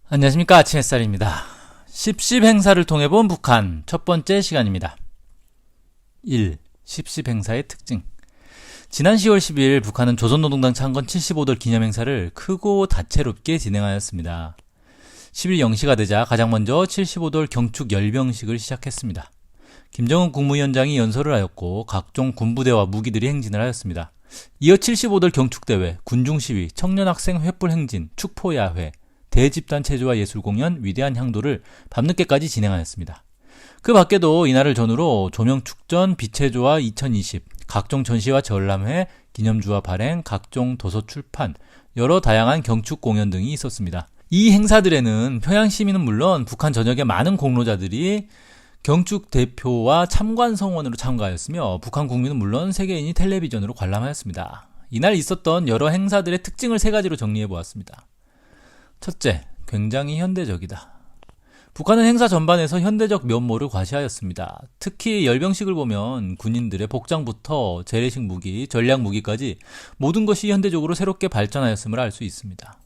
안녕하십니까, 아침 햇살입니다. 10.10 행사를 통해 본 북한 첫 번째 시간입니다. 1. 10.10 행사의 특징. 지난 10월 10일 북한은 조선노동당 창건 75돌 기념행사를 크고 다채롭게 진행하였습니다. 10일 0시가 되자 가장 먼저 75돌 경축 열병식을 시작했습니다. 김정은 국무위원장이 연설을 하였고 각종 군부대와 무기들이 행진을 하였습니다. 이어 75돌 경축대회, 군중시위, 청년학생 횃불행진, 축포야회, 대집단 체조와 예술공연, 위대한 향도를 밤늦게까지 진행하였습니다. 그 밖에도 이날을 전후로 조명축전, 빛체조와 2020, 각종 전시와 전람회, 기념주화 발행, 각종 도서 출판, 여러 다양한 경축 공연 등이 있었습니다. 이 행사들에는 평양 시민은 물론 북한 전역의 많은 공로자들이 경축 대표와 참관 성원으로 참가하였으며 북한 국민은 물론 세계인이 텔레비전으로 관람하였습니다. 이날 있었던 여러 행사들의 특징을 세 가지로 정리해 보았습니다. 첫째, 굉장히 현대적이다. 북한은 행사 전반에서 현대적 면모를 과시하였습니다. 특히 열병식을 보면 군인들의 복장부터 재래식 무기, 전략 무기까지 모든 것이 현대적으로 새롭게 발전하였음을 알 수 있습니다.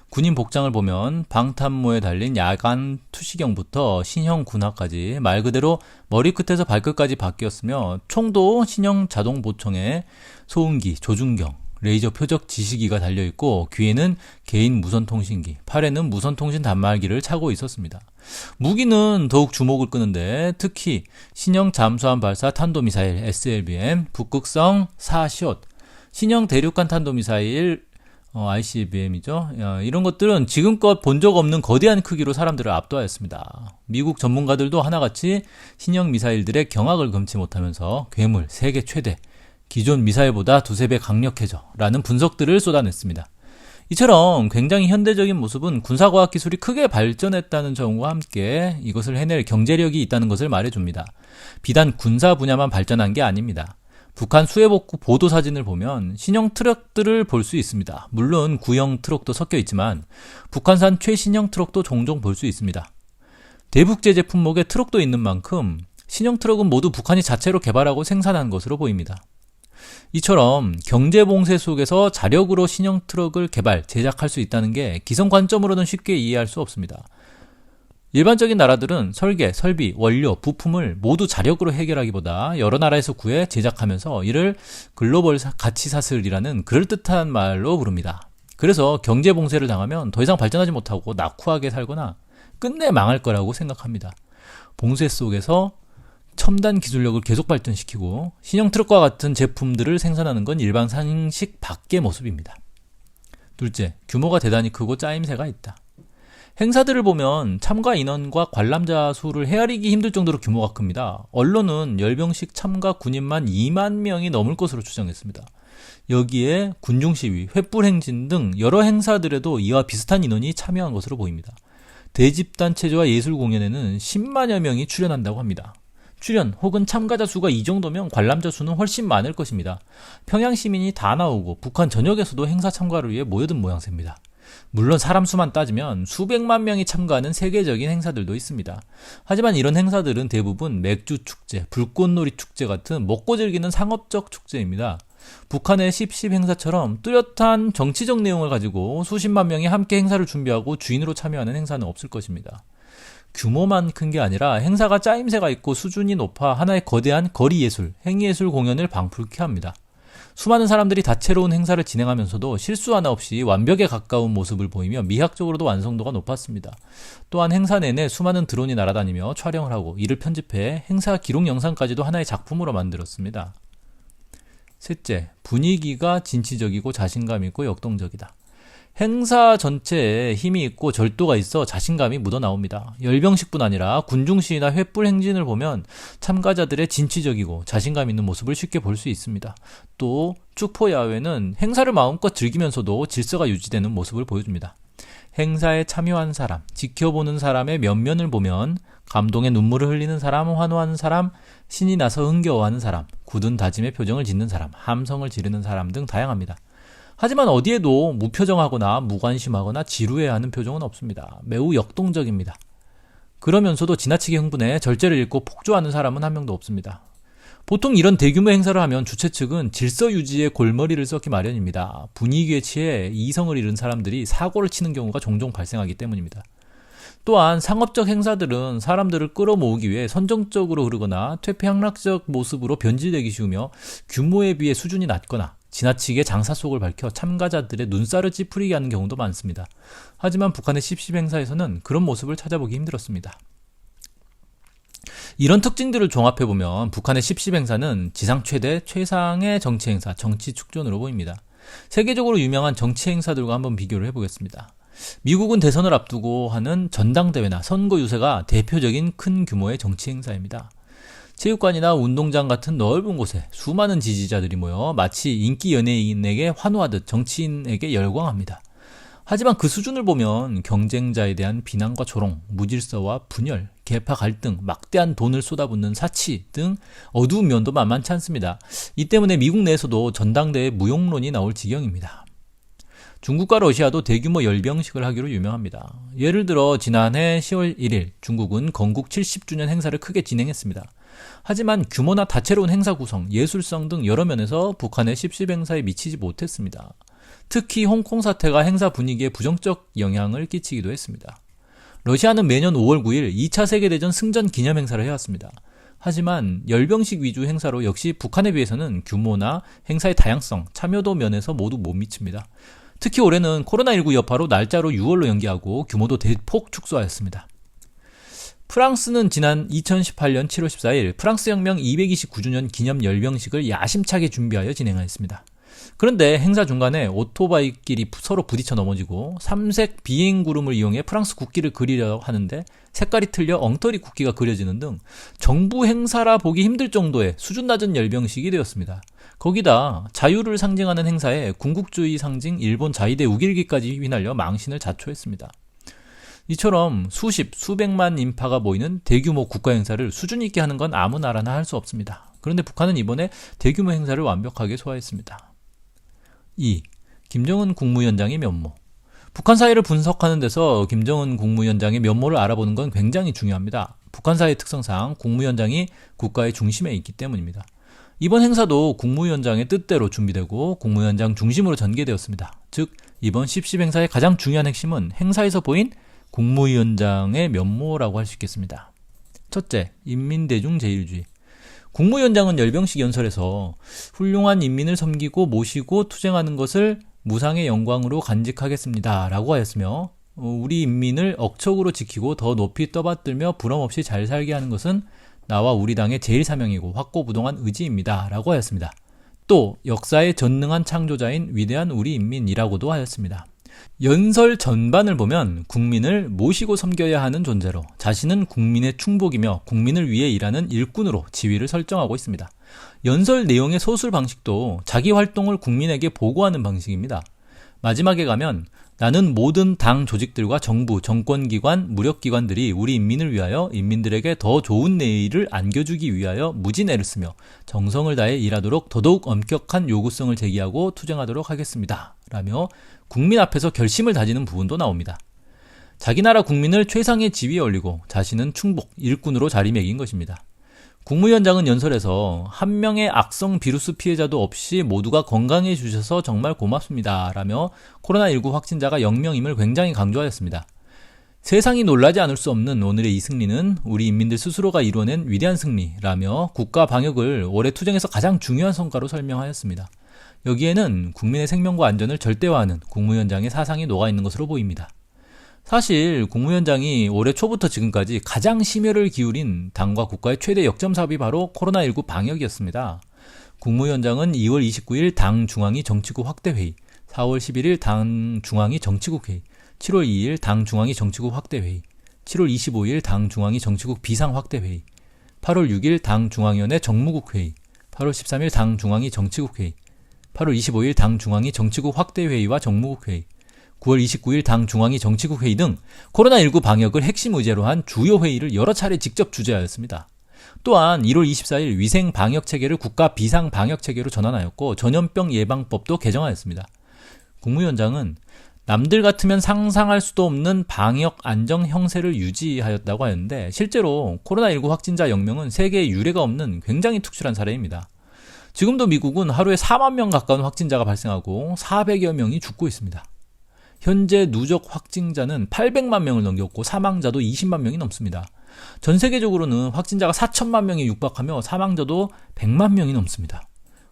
군인 복장을 보면 방탄모에 달린 야간 투시경부터 신형 군화까지 말 그대로 머리끝에서 발끝까지 바뀌었으며 총도 신형 자동 보청에 소음기, 조준경, 레이저 표적 지시기가 달려있고 귀에는 개인 무선통신기, 팔에는 무선통신 단말기를 차고 있었습니다. 무기는 더욱 주목을 끄는데 특히 신형 잠수함 발사 탄도미사일 SLBM, 북극성 4숏, 신형 대륙간 탄도미사일 ICBM이죠. 이런 것들은 지금껏 본 적 없는 거대한 크기로 사람들을 압도하였습니다. 미국 전문가들도 하나같이 신형 미사일들의 경악을 금치 못하면서 괴물, 세계 최대, 기존 미사일보다 두세 배 강력해져 라는 분석들을 쏟아냈습니다. 이처럼 굉장히 현대적인 모습은 군사과학 기술이 크게 발전했다는 점과 함께 이것을 해낼 경제력이 있다는 것을 말해줍니다. 비단 군사 분야만 발전한 게 아닙니다. 북한 수해복구 보도사진을 보면 신형 트럭들을 볼 수 있습니다. 물론 구형 트럭도 섞여 있지만 북한산 최신형 트럭도 종종 볼 수 있습니다. 대북제재 품목에 트럭도 있는 만큼 신형 트럭은 모두 북한이 자체로 개발하고 생산한 것으로 보입니다. 이처럼 경제봉쇄 속에서 자력으로 신형 트럭을 개발, 제작할 수 있다는 게 기성 관점으로는 쉽게 이해할 수 없습니다. 일반적인 나라들은 설계, 설비, 원료, 부품을 모두 자력으로 해결하기보다 여러 나라에서 구해 제작하면서 이를 글로벌 가치사슬이라는 그럴듯한 말로 부릅니다. 그래서 경제봉쇄를 당하면 더 이상 발전하지 못하고 낙후하게 살거나 끝내 망할 거라고 생각합니다. 봉쇄 속에서 첨단 기술력을 계속 발전시키고 신형 트럭과 같은 제품들을 생산하는 건 일반 상식 밖의 모습입니다. 둘째, 규모가 대단히 크고 짜임새가 있다. 행사들을 보면 참가 인원과 관람자 수를 헤아리기 힘들 정도로 규모가 큽니다. 언론은 열병식 참가 군인만 2만 명이 넘을 것으로 추정했습니다. 여기에 군중시위, 횃불행진 등 여러 행사들에도 이와 비슷한 인원이 참여한 것으로 보입니다. 대집단 체조와 예술 공연에는 10만여 명이 출연한다고 합니다. 출연 혹은 참가자 수가 이 정도면 관람자 수는 훨씬 많을 것입니다. 평양 시민이 다 나오고 북한 전역에서도 행사 참가를 위해 모여든 모양새입니다. 물론 사람 수만 따지면 수백만 명이 참가하는 세계적인 행사들도 있습니다. 하지만 이런 행사들은 대부분 맥주 축제, 불꽃놀이 축제 같은 먹고 즐기는 상업적 축제입니다. 북한의 10.10 행사처럼 뚜렷한 정치적 내용을 가지고 수십만 명이 함께 행사를 준비하고 주인으로 참여하는 행사는 없을 것입니다. 규모만 큰 게 아니라 행사가 짜임새가 있고 수준이 높아 하나의 거대한 거리예술, 행예술 공연을 방불케 합니다. 수많은 사람들이 다채로운 행사를 진행하면서도 실수 하나 없이 완벽에 가까운 모습을 보이며 미학적으로도 완성도가 높았습니다. 또한 행사 내내 수많은 드론이 날아다니며 촬영을 하고 이를 편집해 행사 기록 영상까지도 하나의 작품으로 만들었습니다. 셋째, 분위기가 진취적이고 자신감 있고 역동적이다. 행사 전체에 힘이 있고 절도가 있어 자신감이 묻어나옵니다. 열병식뿐 아니라 군중시위나 횃불 행진을 보면 참가자들의 진취적이고 자신감 있는 모습을 쉽게 볼 수 있습니다. 또 축포야외는 행사를 마음껏 즐기면서도 질서가 유지되는 모습을 보여줍니다. 행사에 참여한 사람, 지켜보는 사람의 면면을 보면 감동의 눈물을 흘리는 사람, 환호하는 사람, 신이 나서 흥겨워하는 사람, 굳은 다짐의 표정을 짓는 사람, 함성을 지르는 사람 등 다양합니다. 하지만 어디에도 무표정하거나 무관심하거나 지루해하는 표정은 없습니다. 매우 역동적입니다. 그러면서도 지나치게 흥분해 절제를 잃고 폭주하는 사람은 한 명도 없습니다. 보통 이런 대규모 행사를 하면 주최 측은 질서 유지에 골머리를 썩기 마련입니다. 분위기에 취해 이성을 잃은 사람들이 사고를 치는 경우가 종종 발생하기 때문입니다. 또한 상업적 행사들은 사람들을 끌어모으기 위해 선정적으로 흐르거나 퇴폐항락적 모습으로 변질되기 쉬우며 규모에 비해 수준이 낮거나 지나치게 장사 속을 밝혀 참가자들의 눈살을 찌푸리게 하는 경우도 많습니다. 하지만 북한의 10.10 행사에서는 그런 모습을 찾아보기 힘들었습니다. 이런 특징들을 종합해보면 북한의 10.10 행사는 지상 최대 최상의 정치 행사, 정치 축전으로 보입니다. 세계적으로 유명한 정치 행사들과 한번 비교를 해보겠습니다. 미국은 대선을 앞두고 하는 전당대회나 선거 유세가 대표적인 큰 규모의 정치 행사입니다. 체육관이나 운동장 같은 넓은 곳에 수많은 지지자들이 모여 마치 인기 연예인에게 환호하듯 정치인에게 열광합니다. 하지만 그 수준을 보면 경쟁자에 대한 비난과 조롱, 무질서와 분열, 계파 갈등, 막대한 돈을 쏟아붓는 사치 등 어두운 면도 만만치 않습니다. 이 때문에 미국 내에서도 전당대회 무용론이 나올 지경입니다. 중국과 러시아도 대규모 열병식을 하기로 유명합니다. 예를 들어 지난해 10월 1일 중국은 건국 70주년 행사를 크게 진행했습니다. 하지만 규모나 다채로운 행사 구성, 예술성 등 여러 면에서 북한의 10.10 행사에 미치지 못했습니다. 특히 홍콩 사태가 행사 분위기에 부정적 영향을 끼치기도 했습니다. 러시아는 매년 5월 9일 2차 세계대전 승전 기념 행사를 해왔습니다. 하지만 열병식 위주 행사로 역시 북한에 비해서는 규모나 행사의 다양성, 참여도 면에서 모두 못 미칩니다. 특히 올해는 코로나19 여파로 날짜로 6월로 연기하고 규모도 대폭 축소하였습니다. 프랑스는 지난 2018년 7월 14일 프랑스 혁명 229주년 기념 열병식을 야심차게 준비하여 진행하였습니다. 그런데 행사 중간에 오토바이끼리 서로 부딪혀 넘어지고 삼색 비행구름을 이용해 프랑스 국기를 그리려 하는데 색깔이 틀려 엉터리 국기가 그려지는 등 정부 행사라 보기 힘들 정도의 수준 낮은 열병식이 되었습니다. 거기다 자유를 상징하는 행사에 군국주의 상징 일본 자위대 우길기까지 휘날려 망신을 자초했습니다. 이처럼 수십, 수백만 인파가 모이는 대규모 국가 행사를 수준 있게 하는 건 아무 나라나 할 수 없습니다. 그런데 북한은 이번에 대규모 행사를 완벽하게 소화했습니다. 2. 김정은 국무위원장의 면모. 북한 사회를 분석하는 데서 김정은 국무위원장의 면모를 알아보는 건 굉장히 중요합니다. 북한 사회의 특성상 국무위원장이 국가의 중심에 있기 때문입니다. 이번 행사도 국무위원장의 뜻대로 준비되고 국무위원장 중심으로 전개되었습니다. 즉, 이번 10.10 행사의 가장 중요한 핵심은 행사에서 보인 국무위원장의 면모라고 할 수 있겠습니다. 첫째, 인민대중제일주의. 국무위원장은 열병식 연설에서 훌륭한 인민을 섬기고 모시고 투쟁하는 것을 무상의 영광으로 간직하겠습니다 라고 하였으며 우리 인민을 억척으로 지키고 더 높이 떠받들며 부럼없이 잘 살게 하는 것은 나와 우리 당의 제일 사명이고 확고부동한 의지입니다 라고 하였습니다. 또 역사의 전능한 창조자인 위대한 우리 인민이라고도 하였습니다. 연설 전반을 보면 국민을 모시고 섬겨야 하는 존재로 자신은 국민의 충복이며 국민을 위해 일하는 일꾼으로 지위를 설정하고 있습니다. 연설 내용의 소술 방식도 자기 활동을 국민에게 보고하는 방식입니다. 마지막에 가면 나는 모든 당 조직들과 정부, 정권기관, 무력기관들이 우리 인민을 위하여 인민들에게 더 좋은 내일을 안겨주기 위하여 무진애를 쓰며 정성을 다해 일하도록 더더욱 엄격한 요구성을 제기하고 투쟁하도록 하겠습니다. 라며 국민 앞에서 결심을 다지는 부분도 나옵니다. 자기 나라 국민을 최상의 지위에 올리고 자신은 충복, 일꾼으로 자리매긴 것입니다. 국무위원장은 연설에서 한 명의 악성 비루스 피해자도 없이 모두가 건강해 주셔서 정말 고맙습니다 라며 코로나19 확진자가 0명임을 굉장히 강조하였습니다. 세상이 놀라지 않을 수 없는 오늘의 이 승리는 우리 인민들 스스로가 이뤄낸 위대한 승리라며 국가 방역을 올해 투쟁에서 가장 중요한 성과로 설명하였습니다. 여기에는 국민의 생명과 안전을 절대화하는 국무위원장의 사상이 녹아있는 것으로 보입니다. 사실 국무위원장이 올해 초부터 지금까지 가장 심혈을 기울인 당과 국가의 최대 역점 사업이 바로 코로나19 방역이었습니다. 국무위원장은 2월 29일 당 중앙위 정치국 확대회의, 4월 11일 당 중앙위 정치국 회의, 7월 2일 당 중앙위 정치국 확대회의, 7월 25일 당 중앙위 정치국 비상 확대회의, 8월 6일 당 중앙위원회 정무국 회의, 8월 13일 당 중앙위 정치국 회의, 8월 25일 당 중앙위 정치국 확대회의와 정무국 회의, 9월 29일 당 중앙위 정치국 회의 등 코로나19 방역을 핵심 의제로 한 주요 회의를 여러 차례 직접 주재하였습니다. 또한 1월 24일 위생 방역 체계를 국가 비상 방역 체계로 전환하였고 전염병 예방법도 개정하였습니다. 국무위원장은 남들 같으면 상상할 수도 없는 방역 안정 형세를 유지하였다고 하였는데 실제로 코로나19 확진자 0명은 세계에 유례가 없는 굉장히 특출한 사례입니다. 지금도 미국은 하루에 4만 명 가까운 확진자가 발생하고 400여 명이 죽고 있습니다. 현재 누적 확진자는 800만 명을 넘겼고 사망자도 20만 명이 넘습니다. 전 세계적으로는 확진자가 4천만 명에 육박하며 사망자도 100만 명이 넘습니다.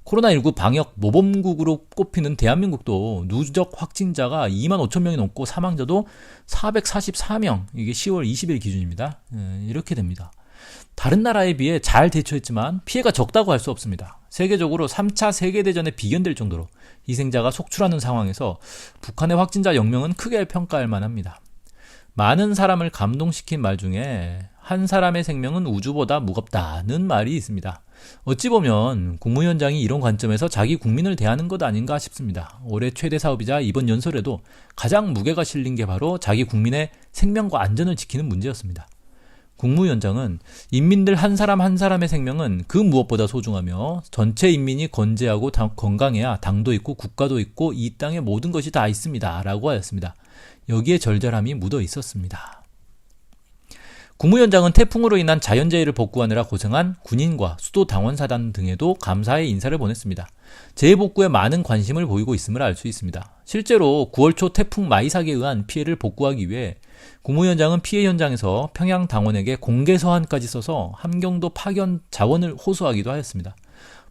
코로나19 방역 모범국으로 꼽히는 대한민국도 누적 확진자가 2만 5천 명이 넘고 사망자도 444명, 이게 10월 20일 기준입니다. 이렇게 됩니다. 다른 나라에 비해 잘 대처했지만 피해가 적다고 할 수 없습니다. 세계적으로 3차 세계대전에 비견될 정도로 희생자가 속출하는 상황에서 북한의 확진자 0명은 크게 평가할 만합니다. 많은 사람을 감동시킨 말 중에 한 사람의 생명은 우주보다 무겁다는 말이 있습니다. 어찌 보면 국무위원장이 이런 관점에서 자기 국민을 대하는 것 아닌가 싶습니다. 올해 최대 사업이자 이번 연설에도 가장 무게가 실린 게 바로 자기 국민의 생명과 안전을 지키는 문제였습니다. 국무위원장은 인민들 한 사람 한 사람의 생명은 그 무엇보다 소중하며 전체 인민이 건재하고 건강해야 당도 있고 국가도 있고 이 땅에 모든 것이 다 있습니다. 라고 하였습니다. 여기에 절절함이 묻어 있었습니다. 국무위원장은 태풍으로 인한 자연재해를 복구하느라 고생한 군인과 수도 당원사단 등에도 감사의 인사를 보냈습니다. 재해 복구에 많은 관심을 보이고 있음을 알 수 있습니다. 실제로 9월 초 태풍 마이삭에 의한 피해를 복구하기 위해 국무위원장은 피해 현장에서 평양 당원에게 공개 서한까지 써서 함경도 파견 자원을 호소하기도 하였습니다.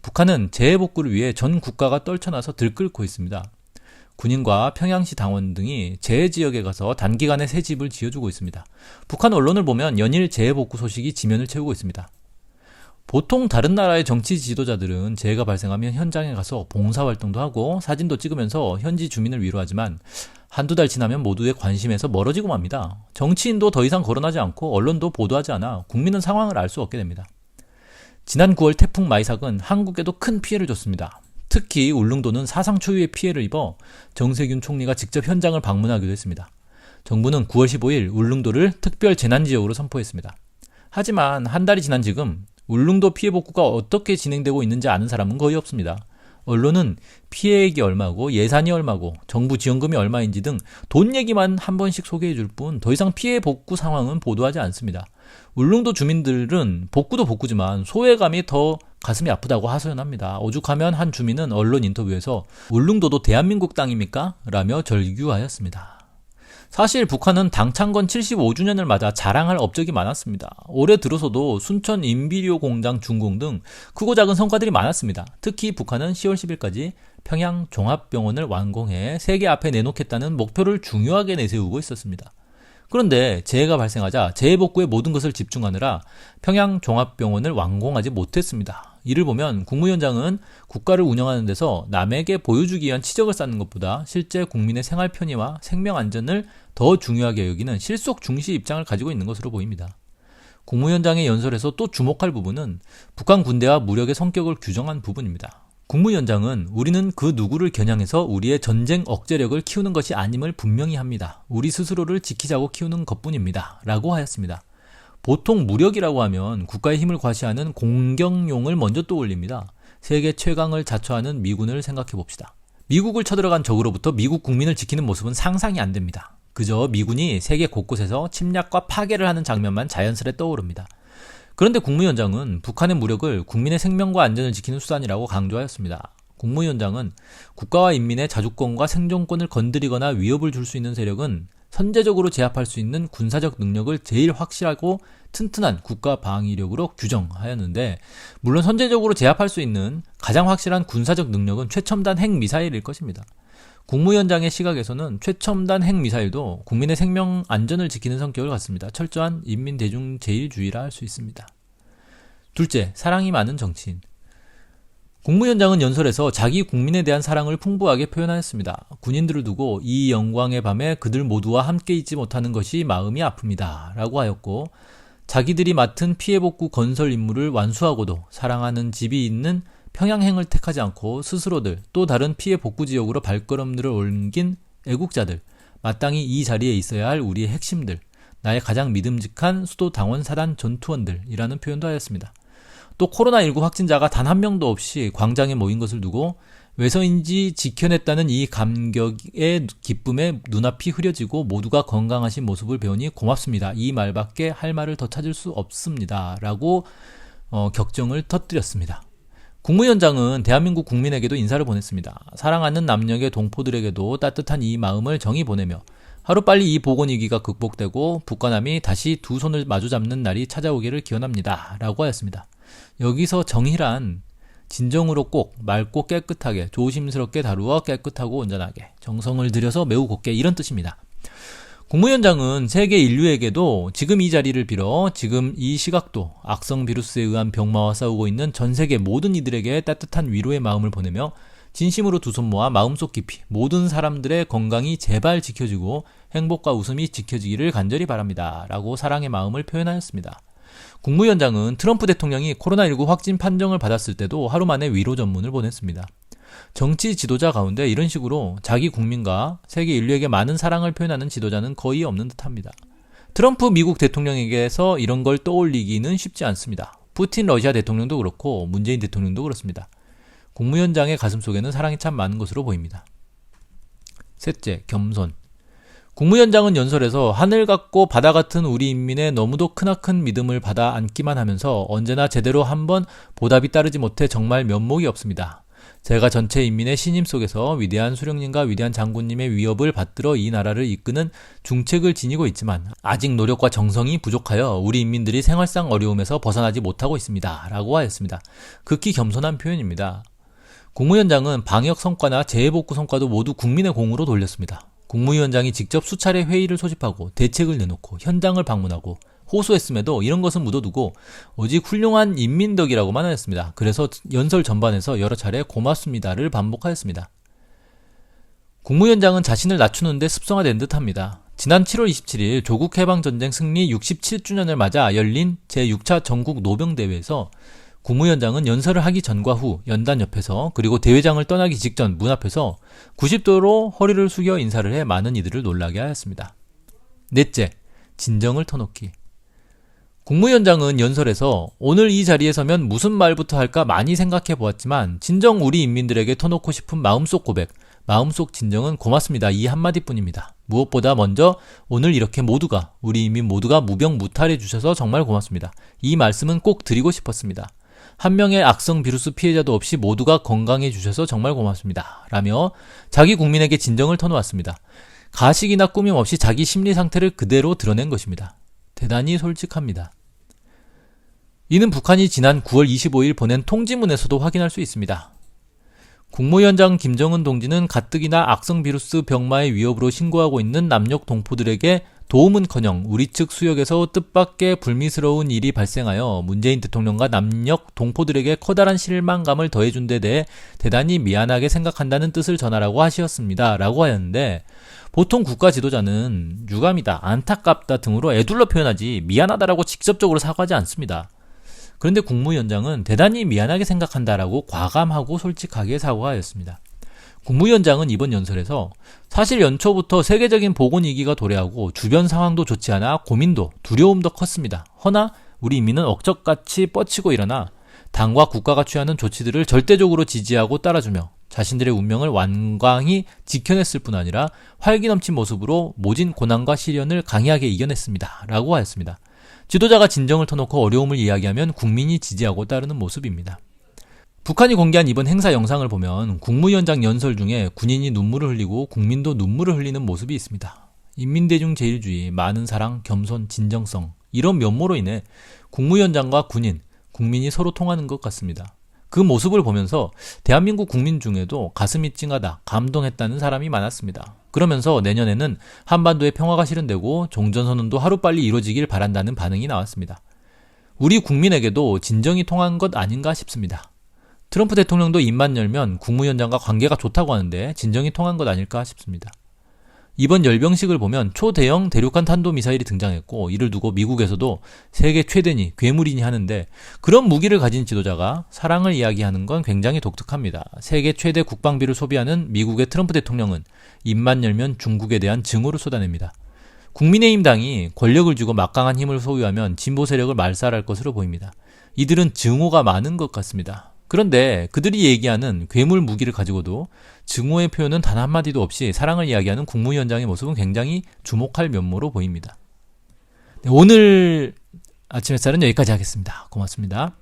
북한은 재해 복구를 위해 전 국가가 떨쳐나서 들끓고 있습니다. 군인과 평양시 당원 등이 재해 지역에 가서 단기간에 새 집을 지어주고 있습니다. 북한 언론을 보면 연일 재해 복구 소식이 지면을 채우고 있습니다. 보통 다른 나라의 정치 지도자들은 재해가 발생하면 현장에 가서 봉사활동도 하고 사진도 찍으면서 현지 주민을 위로하지만 한두 달 지나면 모두의 관심에서 멀어지고 맙니다. 정치인도 더 이상 거론하지 않고 언론도 보도하지 않아 국민은 상황을 알 수 없게 됩니다. 지난 9월 태풍 마이삭은 한국에도 큰 피해를 줬습니다. 특히 울릉도는 사상 초유의 피해를 입어 정세균 총리가 직접 현장을 방문하기도 했습니다. 정부는 9월 15일 울릉도를 특별 재난지역으로 선포했습니다. 하지만 한 달이 지난 지금 울릉도 피해 복구가 어떻게 진행되고 있는지 아는 사람은 거의 없습니다. 언론은 피해액이 얼마고 예산이 얼마고 정부 지원금이 얼마인지 등 돈 얘기만 한 번씩 소개해 줄 뿐 더 이상 피해 복구 상황은 보도하지 않습니다. 울릉도 주민들은 복구도 복구지만 소외감이 더 가슴이 아프다고 하소연합니다. 오죽하면 한 주민은 언론 인터뷰에서 울릉도도 대한민국 땅입니까? 라며 절규하였습니다. 사실 북한은 당 창건 75주년을 맞아 자랑할 업적이 많았습니다. 올해 들어서도 순천 인비료 공장 준공 등 크고 작은 성과들이 많았습니다. 특히 북한은 10월 10일까지 평양 종합병원을 완공해 세계 앞에 내놓겠다는 목표를 중요하게 내세우고 있었습니다. 그런데 재해가 발생하자 재해 복구에 모든 것을 집중하느라 평양 종합병원을 완공하지 못했습니다. 이를 보면 국무위원장은 국가를 운영하는 데서 남에게 보여주기 위한 치적을 쌓는 것보다 실제 국민의 생활 편의와 생명 안전을 더 중요하게 여기는 실속 중시 입장을 가지고 있는 것으로 보입니다. 국무위원장의 연설에서 또 주목할 부분은 북한 군대와 무력의 성격을 규정한 부분입니다. 국무위원장은 우리는 그 누구를 겨냥해서 우리의 전쟁 억제력을 키우는 것이 아님을 분명히 합니다. 우리 스스로를 지키자고 키우는 것뿐입니다. 라고 하였습니다. 보통 무력이라고 하면 국가의 힘을 과시하는 공격용을 먼저 떠올립니다. 세계 최강을 자처하는 미군을 생각해 봅시다. 미국을 쳐들어간 적으로부터 미국 국민을 지키는 모습은 상상이 안 됩니다. 그저 미군이 세계 곳곳에서 침략과 파괴를 하는 장면만 자연스레 떠오릅니다. 그런데 국무위원장은 북한의 무력을 국민의 생명과 안전을 지키는 수단이라고 강조하였습니다. 국무위원장은 국가와 인민의 자주권과 생존권을 건드리거나 위협을 줄 수 있는 세력은 선제적으로 제압할 수 있는 군사적 능력을 제일 확실하고 튼튼한 국가 방위력으로 규정하였는데, 물론 선제적으로 제압할 수 있는 가장 확실한 군사적 능력은 최첨단 핵미사일일 것입니다. 국무위원장의 시각에서는 최첨단 핵미사일도 국민의 생명 안전을 지키는 성격을 갖습니다. 철저한 인민대중제일주의라 할 수 있습니다. 둘째, 사랑이 많은 정치인. 국무위원장은 연설에서 자기 국민에 대한 사랑을 풍부하게 표현하였습니다. 군인들을 두고 이 영광의 밤에 그들 모두와 함께 있지 못하는 것이 마음이 아픕니다. 라고 하였고, 자기들이 맡은 피해복구 건설 임무를 완수하고도 사랑하는 집이 있는 평양행을 택하지 않고 스스로들 또 다른 피해 복구 지역으로 발걸음들을 옮긴 애국자들, 마땅히 이 자리에 있어야 할 우리의 핵심들, 나의 가장 믿음직한 수도 당원 사단 전투원들이라는 표현도 하였습니다. 또 코로나19 확진자가 단 한 명도 없이 광장에 모인 것을 두고 왜서인지 지켜냈다는 이 감격의 기쁨에 눈앞이 흐려지고 모두가 건강하신 모습을 배우니 고맙습니다. 이 말밖에 할 말을 더 찾을 수 없습니다. 라고 격정을 터뜨렸습니다. 국무위원장은 대한민국 국민에게도 인사를 보냈습니다. 사랑하는 남녘의 동포들에게도 따뜻한 이 마음을 정히 보내며 하루빨리 이 보건위기가 극복되고 북과 남이 다시 두 손을 마주잡는 날이 찾아오기를 기원합니다. 라고 하였습니다. 여기서 정의란 진정으로 꼭 맑고 깨끗하게 조심스럽게 다루어 깨끗하고 온전하게 정성을 들여서 매우 곱게 이런 뜻입니다. 국무위원장은 세계 인류에게도 지금 이 자리를 빌어 지금 이 시각도 악성 비루스에 의한 병마와 싸우고 있는 전 세계 모든 이들에게 따뜻한 위로의 마음을 보내며 진심으로 두 손 모아 마음속 깊이 모든 사람들의 건강이 제발 지켜지고 행복과 웃음이 지켜지기를 간절히 바랍니다. 라고 사랑의 마음을 표현하였습니다. 국무위원장은 트럼프 대통령이 코로나19 확진 판정을 받았을 때도 하루 만에 위로 전문을 보냈습니다. 정치 지도자 가운데 이런 식으로 자기 국민과 세계 인류에게 많은 사랑을 표현하는 지도자는 거의 없는 듯합니다. 트럼프 미국 대통령에게서 이런 걸 떠올리기는 쉽지 않습니다. 푸틴 러시아 대통령도 그렇고 문재인 대통령도 그렇습니다. 국무위원장의 가슴속에는 사랑이 참 많은 것으로 보입니다. 셋째, 겸손. 국무위원장은 연설에서 하늘 같고 바다 같은 우리 인민의 너무도 크나큰 믿음을 받아 안기만 하면서 언제나 제대로 한번 보답이 따르지 못해 정말 면목이 없습니다. 제가 전체 인민의 신임 속에서 위대한 수령님과 위대한 장군님의 위협을 받들어 이 나라를 이끄는 중책을 지니고 있지만 아직 노력과 정성이 부족하여 우리 인민들이 생활상 어려움에서 벗어나지 못하고 있습니다. 라고 하였습니다. 극히 겸손한 표현입니다. 국무위원장은 방역 성과나 재해복구 성과도 모두 국민의 공으로 돌렸습니다. 국무위원장이 직접 수차례 회의를 소집하고 대책을 내놓고 현장을 방문하고 호소했음에도 이런 것은 묻어두고 오직 훌륭한 인민덕이라고만 하였습니다. 그래서 연설 전반에서 여러 차례 고맙습니다를 반복하였습니다. 국무위원장은 자신을 낮추는데 습성화된 듯합니다. 지난 7월 27일 조국 해방전쟁 승리 67주년을 맞아 열린 제6차 전국 노병대회에서 국무위원장은 연설을 하기 전과 후 연단 옆에서 그리고 대회장을 떠나기 직전 문 앞에서 90도로 허리를 숙여 인사를 해 많은 이들을 놀라게 하였습니다. 넷째, 진정을 터놓기. 국무위원장은 연설에서 오늘 이 자리에 서면 무슨 말부터 할까 많이 생각해 보았지만 진정 우리 인민들에게 터놓고 싶은 마음속 고백, 마음속 진정은 고맙습니다. 이 한마디뿐입니다. 무엇보다 먼저 오늘 이렇게 모두가 우리 인민 모두가 무병무탈해 주셔서 정말 고맙습니다. 이 말씀은 꼭 드리고 싶었습니다. 한 명의 악성 비루스 피해자도 없이 모두가 건강해 주셔서 정말 고맙습니다. 라며 자기 국민에게 진정을 터놓았습니다. 가식이나 꾸밈 없이 자기 심리 상태를 그대로 드러낸 것입니다. 대단히 솔직합니다. 이는 북한이 지난 9월 25일 보낸 통지문에서도 확인할 수 있습니다. 국무위원장 김정은 동지는 가뜩이나 악성 비루스 병마의 위협으로 신고하고 있는 남녘 동포들에게 도움은커녕 우리 측 수역에서 뜻밖의 불미스러운 일이 발생하여 문재인 대통령과 남녘 동포들에게 커다란 실망감을 더해준 데 대해 대단히 미안하게 생각한다는 뜻을 전하라고 하시었습니다. 라고 하였는데 보통 국가 지도자는 유감이다, 안타깝다 등으로 애둘러 표현하지 미안하다라고 직접적으로 사과하지 않습니다. 그런데 국무위원장은 대단히 미안하게 생각한다라고 과감하고 솔직하게 사과하였습니다. 국무위원장은 이번 연설에서 사실 연초부터 세계적인 보건위기가 도래하고 주변 상황도 좋지 않아 고민도 두려움도 컸습니다. 허나 우리 인민은 억적같이 뻗치고 일어나 당과 국가가 취하는 조치들을 절대적으로 지지하고 따라주며 자신들의 운명을 완강히 지켜냈을 뿐 아니라 활기 넘친 모습으로 모진 고난과 시련을 강하게 이겨냈습니다. 라고 하였습니다. 지도자가 진정을 터놓고 어려움을 이야기하면 국민이 지지하고 따르는 모습입니다. 북한이 공개한 이번 행사 영상을 보면 국무위원장 연설 중에 군인이 눈물을 흘리고 국민도 눈물을 흘리는 모습이 있습니다. 인민대중제일주의, 많은 사랑, 겸손, 진정성 이런 면모로 인해 국무위원장과 군인, 국민이 서로 통하는 것 같습니다. 그 모습을 보면서 대한민국 국민 중에도 가슴이 찡하다, 감동했다는 사람이 많았습니다. 그러면서 내년에는 한반도의 평화가 실현되고 종전선언도 하루빨리 이루어지길 바란다는 반응이 나왔습니다. 우리 국민에게도 진정이 통한 것 아닌가 싶습니다. 트럼프 대통령도 입만 열면 국무위원장과 관계가 좋다고 하는데 진정이 통한 것 아닐까 싶습니다. 이번 열병식을 보면 초대형 대륙간 탄도미사일이 등장했고 이를 두고 미국에서도 세계 최대니 괴물이니 하는데 그런 무기를 가진 지도자가 사랑을 이야기하는 건 굉장히 독특합니다. 세계 최대 국방비를 소비하는 미국의 트럼프 대통령은 입만 열면 중국에 대한 증오를 쏟아냅니다. 국민의힘 당이 권력을 쥐고 막강한 힘을 소유하면 진보 세력을 말살할 것으로 보입니다. 이들은 증오가 많은 것 같습니다. 그런데 그들이 얘기하는 괴물 무기를 가지고도 증오의 표현은 단 한마디도 없이 사랑을 이야기하는 국무위원장의 모습은 굉장히 주목할 면모로 보입니다. 네, 오늘 아침 햇살은 여기까지 하겠습니다. 고맙습니다.